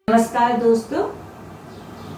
नमस्कार दोस्तों,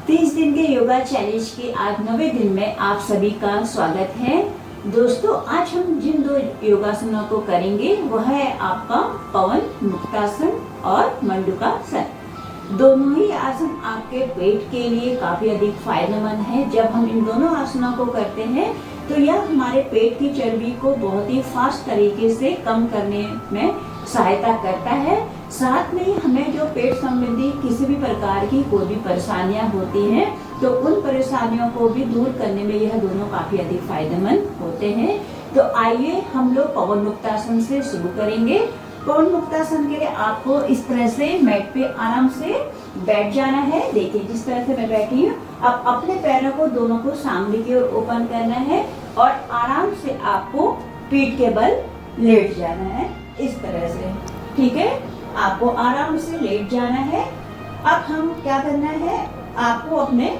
30 दिन के योगा चैलेंज के आज 9वें दिन में आप सभी का स्वागत है। दोस्तों, आज हम जिन दो योगासनों को करेंगे वह है आपका पवन मुक्तासन और मंडूकासन। दोनों ही आसन आपके पेट के लिए काफी अधिक फायदेमंद है। जब हम इन दोनों आसनों को करते हैं तो यह हमारे पेट की चर्बी को बहुत ही फास्ट तरीके से कम करने में सहायता करता है। साथ में हमें जो पेट संबंधी किसी भी प्रकार की कोई भी परेशानियां होती हैं तो उन परेशानियों को भी दूर करने में यह दोनों काफी अधिक फायदेमंद होते हैं। तो आइए हम लोग पवन मुक्तासन से शुरू करेंगे। पवन मुक्तासन के लिए आपको इस तरह से मैट पे आराम से बैठ जाना है। देखिए जिस तरह से मैं बैठी हूँ। अब अपने पैरों को दोनों को सामने की ओर ओपन करना है और आराम से आपको पीठ के बल लेट जाना है इस तरह से। ठीक है, आपको आराम से लेट जाना है। अब हम क्या करना है, आपको अपने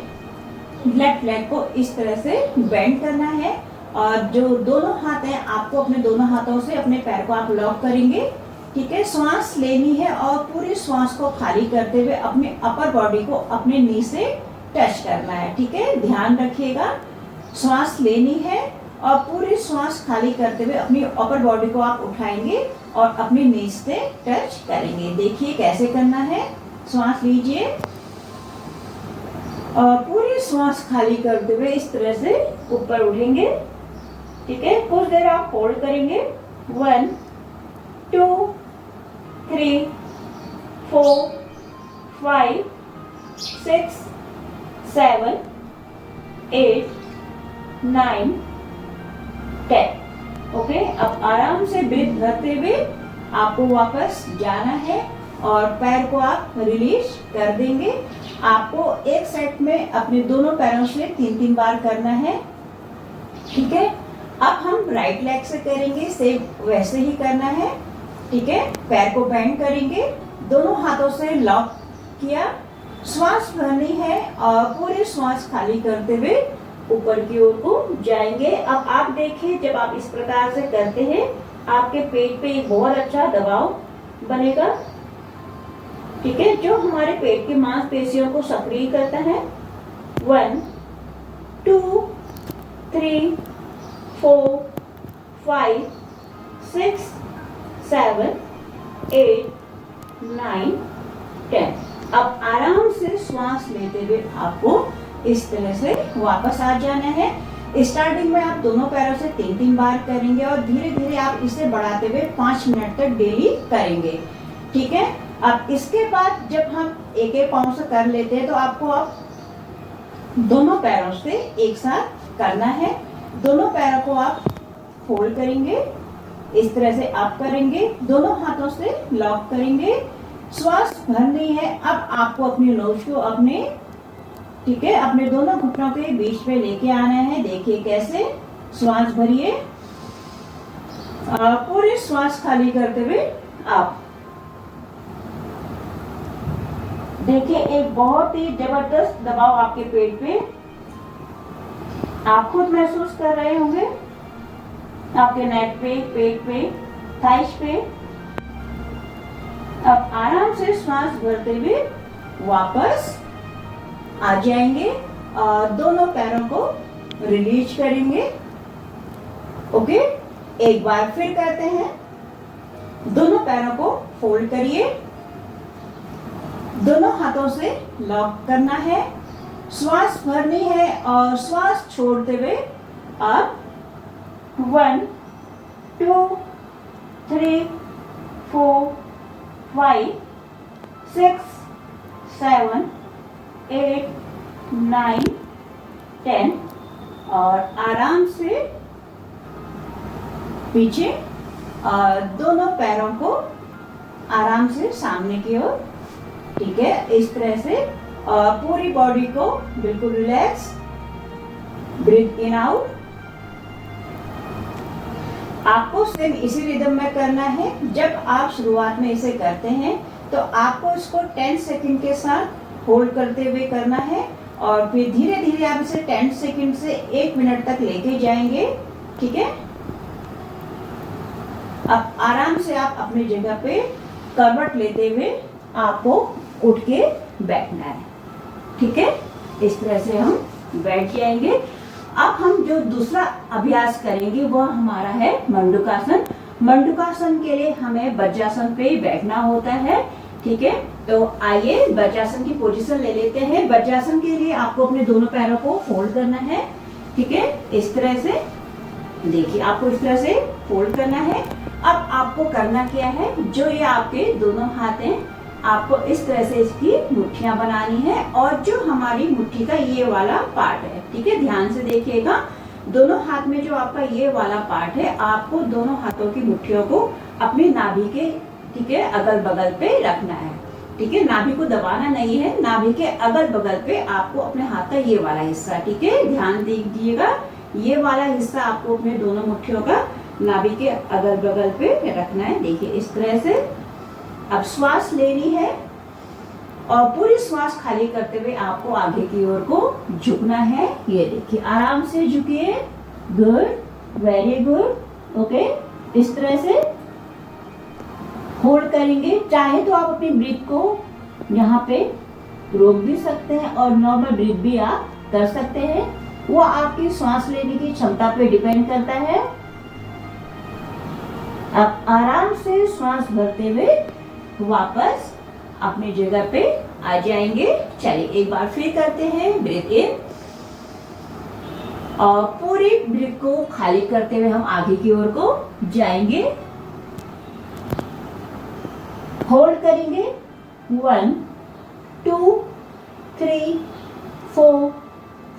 लेफ्ट लेग को इस तरह से बेंड करना है और जो दोनों हाथ हैं आपको अपने दोनों हाथों से अपने पैर को आप लॉक करेंगे। ठीक है, श्वास लेनी है और पूरी श्वास को खाली करते हुए अपने अपर बॉडी को अपने नी से टच करना है। ठीक है, ध्यान रखिएगा, श्वास लेनी है और पूरी श्वास खाली करते हुए अपनी अपर बॉडी को आप उठाएंगे और अपनी नीज से टच करेंगे। देखिए कैसे करना है, श्वास लीजिए और पूरी श्वास खाली करते हुए इस तरह से ऊपर उठेंगे। ठीक है, कुछ देर आप होल्ड करेंगे। 1 2 3 4 5 6 7 8 9 10। ओके, अब आराम से ब्रीथ भरते हुए आपको वापस जाना है और पैर को आप रिलीज कर देंगे। आपको एक सेट में अपने दोनों पैरों से 3-3 बार करना है। ठीक है, अब हम राइट लेग से करेंगे, सेम वैसे ही करना है। ठीक है, पैर को बेंड करेंगे, दोनों हाथों से लॉक किया, श्वास भरनी है और पूरी श्वास खाली करते हुए ऊपर की ओर को जाएंगे। अब आप देखिए, जब आप इस प्रकार से करते हैं आपके पेट पे एक बहुत अच्छा दबाव बनेगा। ठीक है, जो हमारे पेट की मांसपेशियों को सक्रिय करता है। 1 2 3 4 5 6 7 8 9 10। अब आराम से श्वास लेते हुए आपको इस तरह से वापस आ जाना है। स्टार्टिंग में आप दोनों पैरों से 3-3 बार करेंगे और धीरे धीरे आप इसे बढ़ाते हुए 5 मिनट तक डेली करेंगे। ठीक है, अब इसके बाद जब हम एक एक पाँव से कर लेते हैं तो आपको आप दोनों पैरों से एक साथ करना है। दोनों पैरों को आप फोल्ड करेंगे, इस तरह से आप करेंगे, दोनों हाथों से लॉक करेंगे, श्वास भरनी है। अब आपको अपनी नोज को अपने ठीक है अपने दोनों घुटनों के बीच में लेके आना है। देखिए कैसे, श्वास भरिए, पूरी श्वास खाली करते हुए आप देखिए एक बहुत ही जबरदस्त दबाव आपके पेट पे आप खुद महसूस कर रहे होंगे, आपके नेक पे, पेट पे, थाइस पे। अब आराम से श्वास भरते हुए वापस आ जाएंगे और दोनों पैरों को रिलीज करेंगे। ओके, एक बार फिर करते हैं। दोनों पैरों को फोल्ड करिए, दोनों हाथों से लॉक करना है, श्वास भरनी है और श्वास छोड़ते हुए अब 1 2 3 4 5 6 7 8 9 10 और आराम से पीछे और दोनों पैरों को आराम से सामने की ओर। ठीक है, इस तरह से और पूरी बॉडी को बिल्कुल रिलैक्स, ब्रीथ इन आउट। आपको सेम इसी रिदम में करना है। जब आप शुरुआत में इसे करते हैं तो आपको इसको 10 सेकंड के साथ होल्ड करते हुए करना है और फिर धीरे धीरे आप इसे 10 सेकंड से 1 मिनट तक लेके जाएंगे। ठीक है, अब आराम से आप अपनी जगह पे करवट लेते हुए आपको उठ के बैठना है। ठीक है, इस तरह से हम बैठ जाएंगे। अब हम जो दूसरा अभ्यास करेंगे वह हमारा है मंडूकासन। मंडूकासन के लिए हमें वज्रासन पे बैठना होता है। ठीक है, तो आइए वज्रासन की पोजीशन ले लेते हैं। वज्रासन के लिए आपको अपने दोनों पैरों को फोल्ड करना है। ठीक है, इस तरह से देखिए, आपको इस तरह से फोल्ड करना है। अब आपको करना क्या है, जो ये आपके दोनों हाथ हैं, आपको इस तरह से इसकी मुट्ठियां बनानी है और जो हमारी मुट्ठी का ये वाला पार्ट है, ठीक है, ध्यान से देखिएगा, दोनों हाथ में जो आपका ये वाला पार्ट है, आपको दोनों हाथों की मुट्ठियों को अपनी नाभि के, ठीक है, अगल बगल पे रखना है। ठीक है, नाभि को दबाना नहीं है, नाभि के अगल बगल पे आपको अपने हाथ का ये वाला हिस्सा, ठीक है, ध्यान दीजिएगा, ये वाला हिस्सा आपको अपने दोनों मुट्ठियों का नाभि के अगल बगल पे रखना है। देखिए इस तरह से। अब श्वास लेनी है और पूरी श्वास खाली करते हुए आपको आगे की ओर को झुकना है। ये देखिए, आराम से झुकिए। Good, very good. ओके, इस तरह से होल्ड करेंगे। चाहे तो आप अपनी ब्रीथ को यहाँ पे रोक भी सकते हैं और नॉर्मल ब्रीथ भी आप कर सकते हैं, वो आपकी सांस लेने की क्षमता पे डिपेंड करता है। आप आराम से सांस भरते हुए वापस अपनी जगह पे आ जाएंगे। चलिए एक बार फिर करते हैं। ब्रीथ इन और पूरी ब्रीथ को खाली करते हुए हम आगे की ओर को जाएंगे। होल्ड करेंगे। 1 2 3 4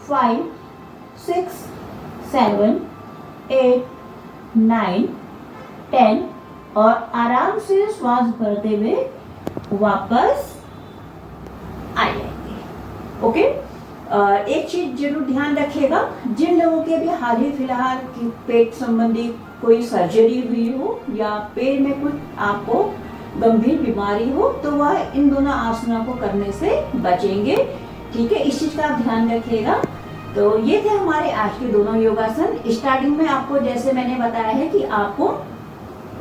5 6 7 8 9 10 और आराम से श्वास भरते हुए वापस आ जाएंगे। ओके, एक चीज जरूर ध्यान रखिएगा, जिन लोगों के भी हाल ही फिलहाल की पेट संबंधी कोई सर्जरी हुई हो या पेट में कुछ आपको गंभीर बीमारी हो, तो वह इन दोनों आसनों को करने से बचेंगे। ठीक है, इस चीज का ध्यान रखिएगा। तो ये थे हमारे आज के दोनों योगासन। स्टार्टिंग में आपको जैसे मैंने बताया है कि आपको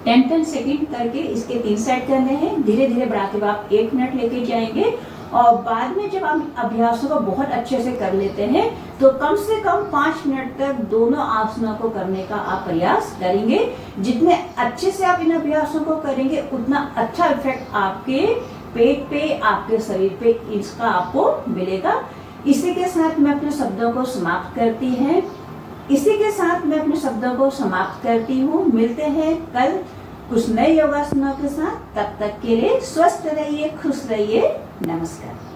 10-10 सेकेंड करके इसके 3 सेट करने हैं। धीरे धीरे बढ़ाते हुए आप 1 मिनट लेके जाएंगे और बाद में जब हम अभ्यासों को बहुत अच्छे से कर लेते हैं तो कम से कम 5 मिनट तक दोनों आसनों को करने का आप प्रयास करेंगे। जितने अच्छे से आप इन अभ्यासों को करेंगे उतना अच्छा इफेक्ट आपके पेट पे, आपके शरीर पे इसका आपको मिलेगा। इसी के साथ मैं अपने शब्दों को समाप्त करती हूँ। मिलते हैं कल कुछ नए योगासनों के साथ। तब तक के लिए स्वस्थ रहिए, खुश रहिए। नमस्कार।